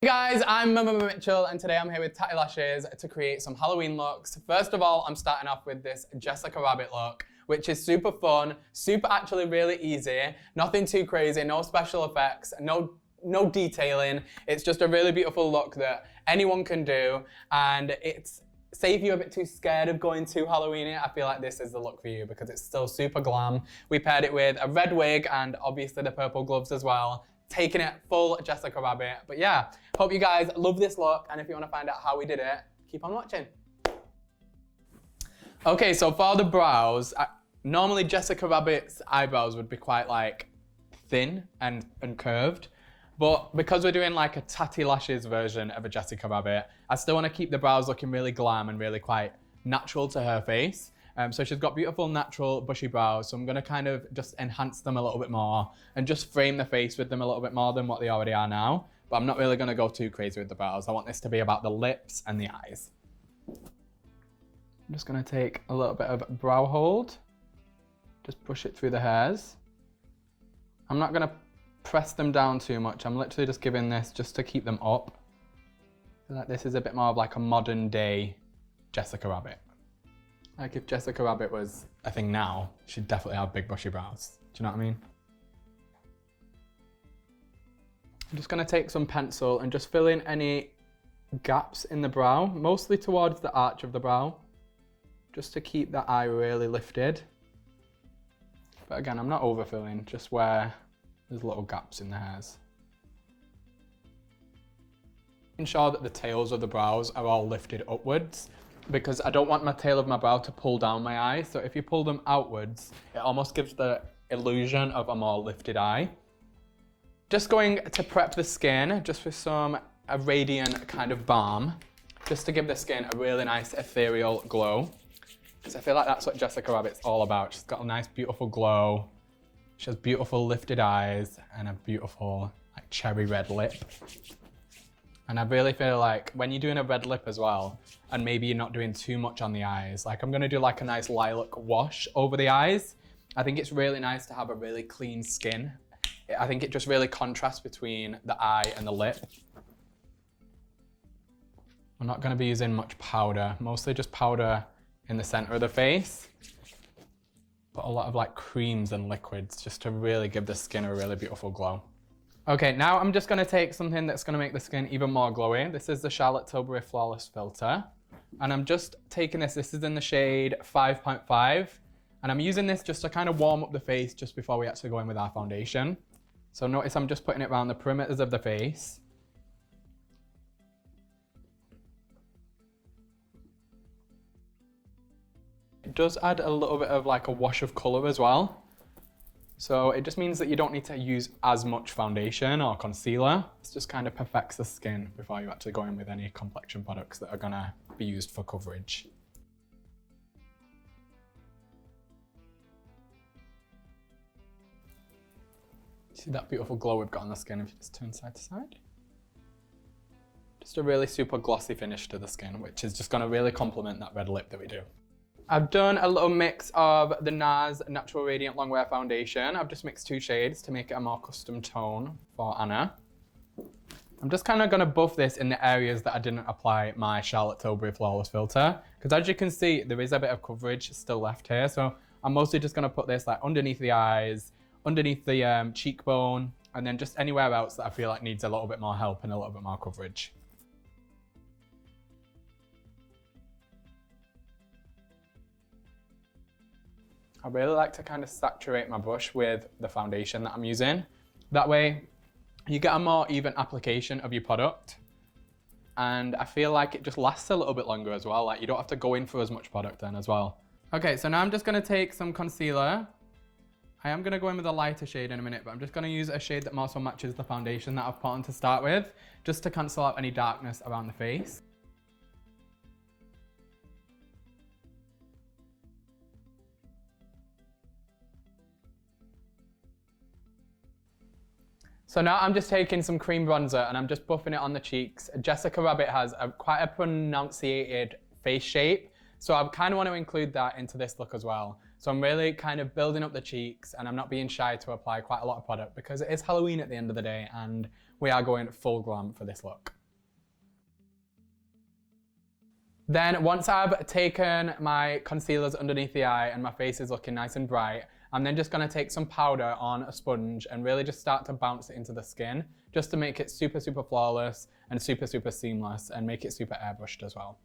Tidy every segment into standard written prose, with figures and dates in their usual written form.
Hey guys, I'm Mmmmitchell and today I'm here with Tatti Lashes to create some Halloween looks. First of all, I'm starting off with this Jessica Rabbit look, which is super fun, actually really easy, nothing too crazy, no special effects, no detailing. It's just a really beautiful look that anyone can do, and say if you're a bit too scared of going too Halloweeny, I feel like this is the look for you because it's still super glam. We paired it with a red wig and obviously the purple gloves as well, taking it full Jessica Rabbit. But yeah, hope you guys love this look, and if you want to find out how we did it, keep on watching. Okay, so for the brows, normally Jessica Rabbit's eyebrows would be quite like thin and curved, but because we're doing like a Tatti Lashes version of a Jessica Rabbit, I still want to keep the brows looking really glam and really quite natural to her face. So she's got beautiful natural bushy brows, so I'm going to kind of just enhance them a little bit more and just frame the face with them a little bit more than what they already are now. But I'm not really going to go too crazy with the brows. I want this to be about the lips and the eyes. I'm just going to take a little bit of brow hold, just push it through the hairs. I'm not going to press them down too much. I'm literally just giving this just to keep them up. I feel like this is a bit more of like a modern day Jessica Rabbit. Like if Jessica Rabbit was a thing now, she'd definitely have big bushy brows. Do you know what I mean? I'm just gonna take some pencil and just fill in any gaps in the brow, mostly towards the arch of the brow, just to keep the eye really lifted. But again, I'm not overfilling, just where there's little gaps in the hairs. Ensure that the tails of the brows are all lifted upwards, because I don't want my tail of my brow to pull down my eye. So if you pull them outwards, it almost gives the illusion of a more lifted eye. Just going to prep the skin just with a radiant kind of balm, just to give the skin a really nice ethereal glow. Because I feel like that's what Jessica Rabbit's all about. She's got a nice beautiful glow. She has beautiful lifted eyes and a beautiful like cherry red lip. And I really feel like when you're doing a red lip as well, and maybe you're not doing too much on the eyes, like I'm gonna do like a nice lilac wash over the eyes. I think it's really nice to have a really clean skin. I think it just really contrasts between the eye and the lip. I'm not gonna be using much powder, mostly just powder in the center of the face, but a lot of like creams and liquids just to really give the skin a really beautiful glow. Okay, now I'm just gonna take something that's gonna make the skin even more glowy. This is the Charlotte Tilbury Flawless Filter. And I'm just taking this is in the shade 5.5. And I'm using this just to kind of warm up the face just before we actually go in with our foundation. So notice I'm just putting it around the perimeters of the face. It does add a little bit of like a wash of color as well. So it just means that you don't need to use as much foundation or concealer. It just kind of perfects the skin before you actually go in with any complexion products that are gonna be used for coverage. See that beautiful glow we've got on the skin if you just turn side to side? Just a really super glossy finish to the skin, which is just gonna really complement that red lip that we do. I've done a little mix of the NARS Natural Radiant Longwear Foundation. I've just mixed 2 shades to make it a more custom tone for Anna. I'm just kind of going to buff this in the areas that I didn't apply my Charlotte Tilbury Flawless Filter, because as you can see, there is a bit of coverage still left here. So I'm mostly just going to put this like underneath the eyes, underneath the cheekbone, and then just anywhere else that I feel like needs a little bit more help and a little bit more coverage. I really like to kind of saturate my brush with the foundation that I'm using. That way you get a more even application of your product. And I feel like it just lasts a little bit longer as well. Like you don't have to go in for as much product then as well. Okay, so now I'm just gonna take some concealer. I am gonna go in with a lighter shade in a minute, but I'm just gonna use a shade that more so matches the foundation that I've put on to start with, just to cancel out any darkness around the face. So now I'm just taking some cream bronzer and I'm just buffing it on the cheeks. Jessica Rabbit has quite a pronunciated face shape, so I kind of want to include that into this look as well. So I'm really kind of building up the cheeks, and I'm not being shy to apply quite a lot of product because it is Halloween at the end of the day, and we are going full glam for this look. Then once I've taken my concealers underneath the eye and my face is looking nice and bright, I'm then just going to take some powder on a sponge and really just start to bounce it into the skin, just to make it super, super flawless and super, super seamless and make it super airbrushed as well.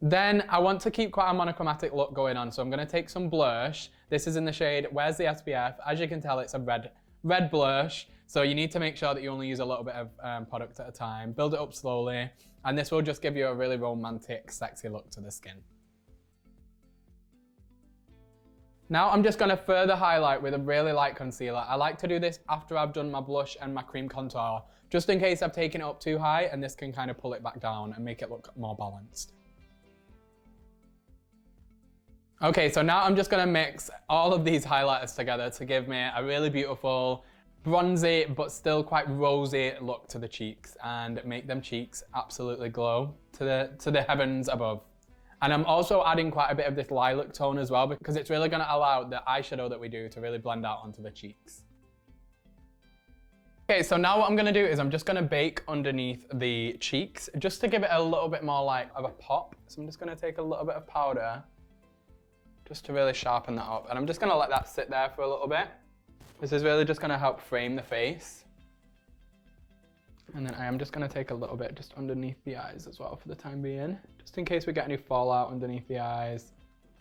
Then I want to keep quite a monochromatic look going on, so I'm going to take some blush. This is in the shade Where's the SPF? As you can tell, it's a red blush, so you need to make sure that you only use a little bit of product at a time. Build it up slowly, and this will just give you a really romantic, sexy look to the skin. Now I'm just going to further highlight with a really light concealer. I like to do this after I've done my blush and my cream contour, just in case I've taken it up too high, and this can kind of pull it back down and make it look more balanced. Okay, so now I'm just going to mix all of these highlighters together to give me a really beautiful, bronzy, but still quite rosy look to the cheeks, and make them cheeks absolutely glow to the heavens above. And I'm also adding quite a bit of this lilac tone as well, because it's really going to allow the eyeshadow that we do to really blend out onto the cheeks. Okay, so now what I'm going to do is I'm just going to bake underneath the cheeks, just to give it a little bit more like of a pop. So I'm just going to take a little bit of powder, just to really sharpen that up. And I'm just going to let that sit there for a little bit. This is really just going to help frame the face. And then I am just going to take a little bit just underneath the eyes as well for the time being, just in case we get any fallout underneath the eyes.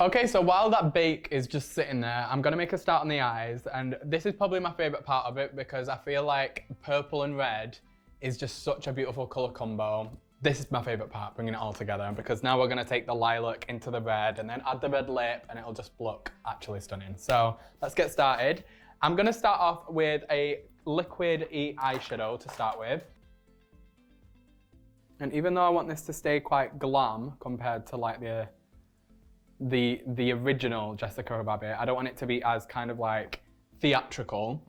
Okay, so while that bake is just sitting there, I'm going to make a start on the eyes. And this is probably my favorite part of it, because I feel like purple and red is just such a beautiful color combo. This is my favorite part, bringing it all together, because now we're going to take the lilac into the red and then add the red lip, and it'll just look actually stunning. So let's get started. I'm going to start off with a liquid-y eyeshadow to start with. And even though I want this to stay quite glam compared to like the original Jessica Rabbit, I don't want it to be as kind of like theatrical.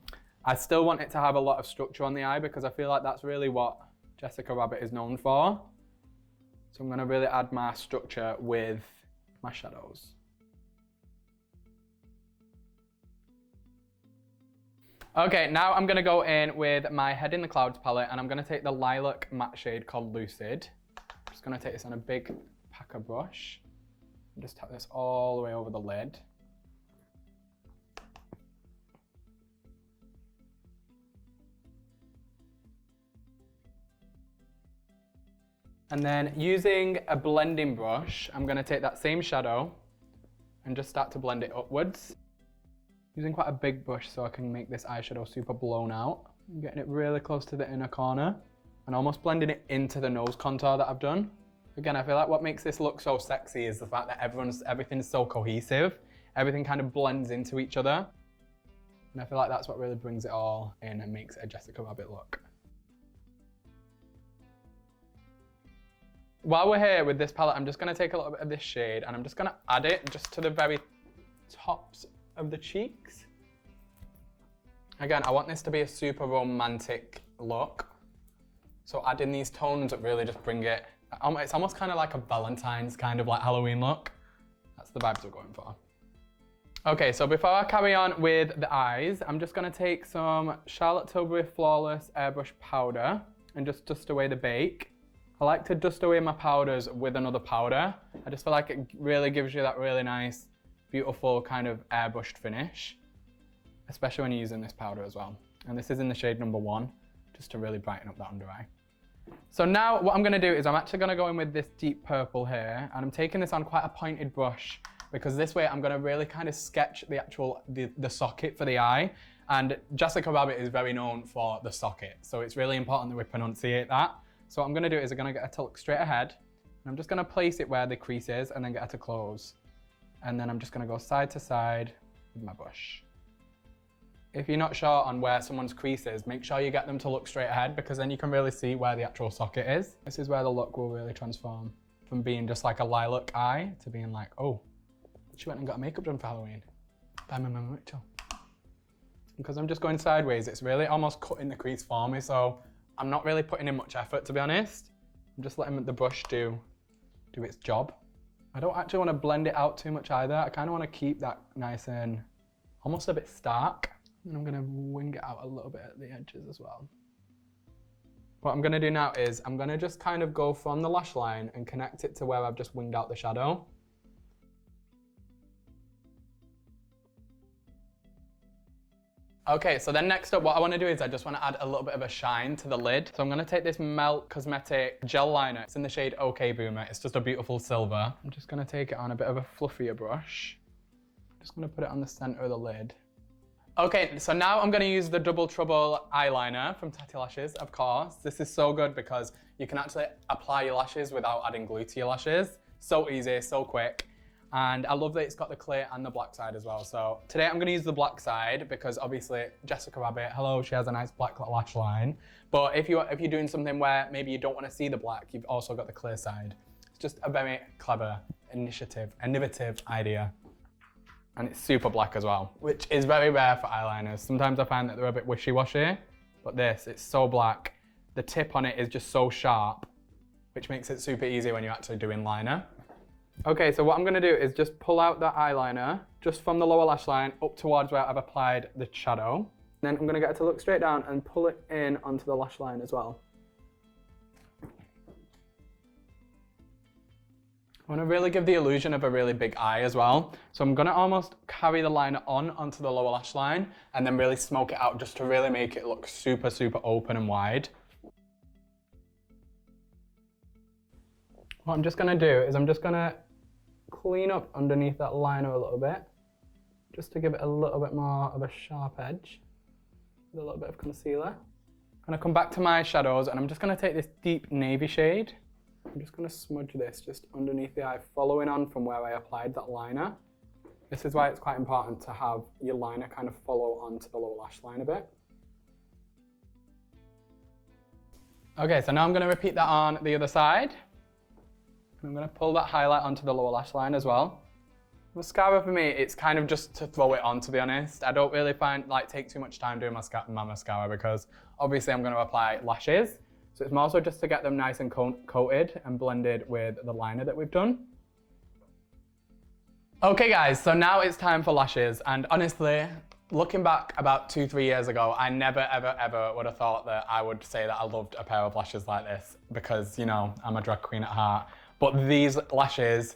I still want it to have a lot of structure on the eye, because I feel like that's really what Jessica Rabbit is known for. So I'm going to really add my structure with my shadows. Okay, now I'm going to go in with my Head in the Clouds palette, and I'm going to take the lilac matte shade called Lucid. I'm just going to take this on a big packer brush and just tap this all the way over the lid. And then using a blending brush, I'm going to take that same shadow and just start to blend it upwards. Using quite a big brush so I can make this eyeshadow super blown out. I'm getting it really close to the inner corner and almost blending it into the nose contour that I've done. Again, I feel like what makes this look so sexy is the fact that everything's so cohesive. Everything kind of blends into each other. And I feel like that's what really brings it all in and makes it a Jessica Rabbit look. While we're here with this palette, I'm just going to take a little bit of this shade and I'm just going to add it just to the very tops of the cheeks. Again, I want this to be a super romantic look. So adding these tones that really just bring it, it's almost kind of like a Valentine's kind of like Halloween look. That's the vibes we're going for. Okay, so before I carry on with the eyes, I'm just going to take some Charlotte Tilbury Flawless Airbrush Powder and just dust away the bake. I like to dust away my powders with another powder. I just feel like it really gives you that really nice, beautiful kind of airbrushed finish, especially when you're using this powder as well. And this is in the shade number 1, just to really brighten up that under eye. So now what I'm going to do is I'm actually going to go in with this deep purple here, and I'm taking this on quite a pointed brush, because this way I'm going to really kind of sketch the socket for the eye. And Jessica Rabbit is very known for the socket, so it's really important that we pronunciate that. So what I'm going to do is I'm going to get her to look straight ahead, and I'm just going to place it where the crease is and then get her to close. And then I'm just going to go side to side with my brush. If you're not sure on where someone's crease is, make sure you get them to look straight ahead, because then you can really see where the actual socket is. This is where the look will really transform from being just like a lilac eye to being like, oh, she went and got makeup done for Halloween by my Mmmmitchell. Because I'm just going sideways, it's really almost cutting the crease for me, so I'm not really putting in much effort, to be honest. I'm just letting the brush do its job. I don't actually want to blend it out too much either. I kind of want to keep that nice and almost a bit stark. And I'm going to wing it out a little bit at the edges as well. What I'm gonna do now is I'm gonna just kind of go from the lash line and connect it to where I've just winged out the shadow. Okay, so then next up, what I want to do is I just want to add a little bit of a shine to the lid. So I'm going to take this Melt Cosmetic gel liner. It's in the shade OK Boomer. It's just a beautiful silver. I'm just going to take it on a bit of a fluffier brush. Just going to put it on the center of the lid. Okay, so now I'm going to use the Double Trouble eyeliner from Tatti Lashes, of course. This is so good because you can actually apply your lashes without adding glue to your lashes. So easy, so quick. And I love that it's got the clear and the black side as well. So today I'm gonna use the black side because obviously Jessica Rabbit, hello, she has a nice black lash line. But if you're doing something where maybe you don't wanna see the black, you've also got the clear side. It's just a very clever innovative idea. And it's super black as well, which is very rare for eyeliners. Sometimes I find that they're a bit wishy-washy, but this, it's so black. The tip on it is just so sharp, which makes it super easy when you're actually doing liner. Okay, so what I'm gonna do is just pull out the eyeliner just from the lower lash line up towards where I've applied the shadow. Then I'm gonna get it to look straight down and pull it in onto the lash line as well. I wanna really give the illusion of a really big eye as well. So I'm gonna almost carry the liner onto the lower lash line and then really smoke it out just to really make it look super, super open and wide. What I'm just gonna do is I'm just gonna clean up underneath that liner a little bit, just to give it a little bit more of a sharp edge, with a little bit of concealer. I'm gonna come back to my shadows and I'm just gonna take this deep navy shade. I'm just gonna smudge this just underneath the eye, following on from where I applied that liner. This is why it's quite important to have your liner kind of follow onto the lower lash line a bit. Okay, so now I'm gonna repeat that on the other side. I'm going to pull that highlight onto the lower lash line as well. Mascara for me, it's kind of just to throw it on, to be honest. I don't really take too much time doing my mascara because obviously I'm going to apply lashes. So it's more so just to get them nice and coated and blended with the liner that we've done. Okay guys, so now it's time for lashes. And honestly, looking back about 2-3 years ago, I never ever would have thought that I would say that I loved a pair of lashes like this because, you know, I'm a drag queen at heart. But these lashes,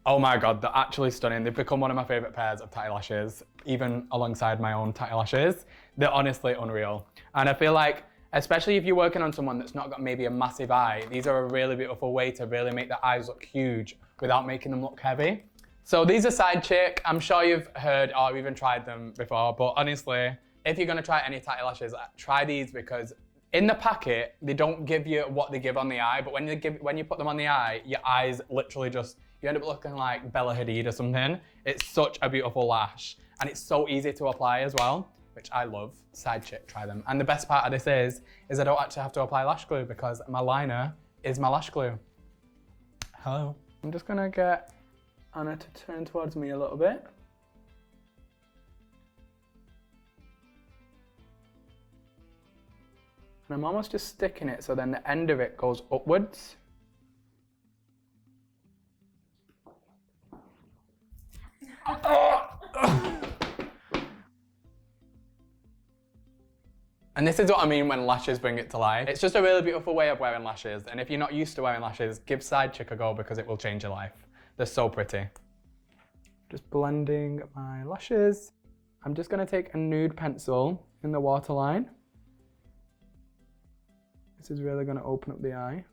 oh my God, they're actually stunning. They've become one of my favorite pairs of Tatti lashes, even alongside my own Tatti lashes. They're honestly unreal. And I feel like, especially if you're working on someone that's not got maybe a massive eye, these are a really beautiful way to really make the eyes look huge without making them look heavy. So these are Side Chick. I'm sure you've heard or even tried them before, but honestly, if you're gonna try any Tatti lashes, try these because in the packet, they don't give you what they give on the eye, but when you put them on the eye, your eyes literally just, you end up looking like Bella Hadid or something. It's such a beautiful lash, and it's so easy to apply as well, which I love. Side Chick, try them. And the best part of this is I don't actually have to apply lash glue because my liner is my lash glue. Hello. I'm just gonna get Anna to turn towards me a little bit. And I'm almost just sticking it so then the end of it goes upwards. And this is what I mean when lashes bring it to life. It's just a really beautiful way of wearing lashes. And if you're not used to wearing lashes, give Side Chick a go because it will change your life. They're so pretty. Just blending my lashes. I'm just gonna take a nude pencil in the waterline. This is really going to open up the eye.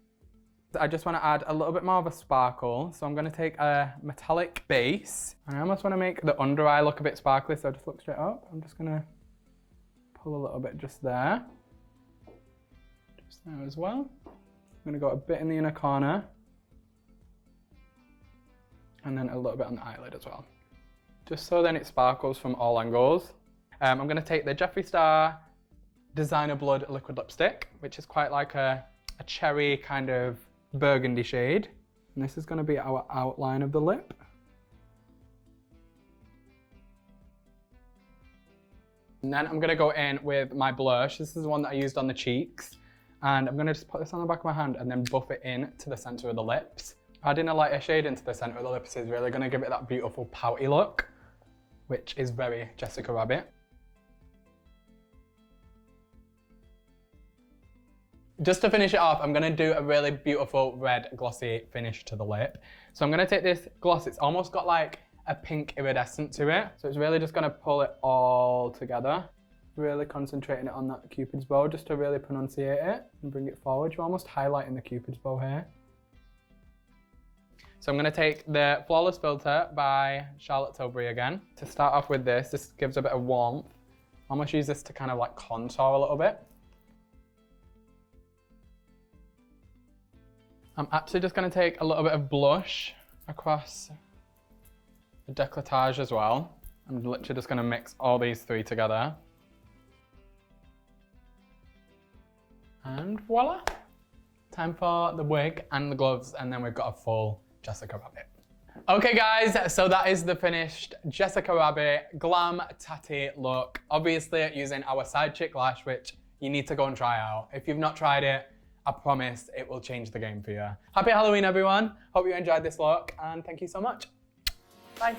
I just want to add a little bit more of a sparkle. So I'm going to take a metallic base. And I almost want to make the under eye look a bit sparkly, so just look straight up. I'm just going to pull a little bit just there. Just there as well. I'm going to go a bit in the inner corner. And then a little bit on the eyelid as well. Just so then it sparkles from all angles. I'm going to take the Jeffree Star Designer Blood liquid lipstick, which is quite like a cherry kind of burgundy shade. And this is going to be our outline of the lip. And then I'm going to go in with my blush. This is the one that I used on the cheeks. And I'm going to just put this on the back of my hand and then buff it in to the center of the lips. Adding a lighter shade into the center of the lips is really going to give it that beautiful pouty look, which is very Jessica Rabbit. Just to finish it off, I'm gonna do a really beautiful red glossy finish to the lip. So I'm gonna take this gloss, it's almost got like a pink iridescent to it. So it's really just gonna pull it all together. Really concentrating it on that Cupid's bow just to really pronunciate it and bring it forward. You're almost highlighting the Cupid's bow here. So I'm gonna take the Flawless Filter by Charlotte Tilbury again. To start off with this gives a bit of warmth. Almost use this to kind of like contour a little bit. I'm actually just going to take a little bit of blush across the décolletage as well. I'm literally just going to mix all these three together. And voila! Time for the wig and the gloves, and then we've got a full Jessica Rabbit. Okay guys, so that is the finished Jessica Rabbit Glam Tatti look. Obviously using our side chick lash, which you need to go and try out. If you've not tried it, I promise it will change the game for you. Happy Halloween, everyone. Hope you enjoyed this look, and thank you so much. Bye.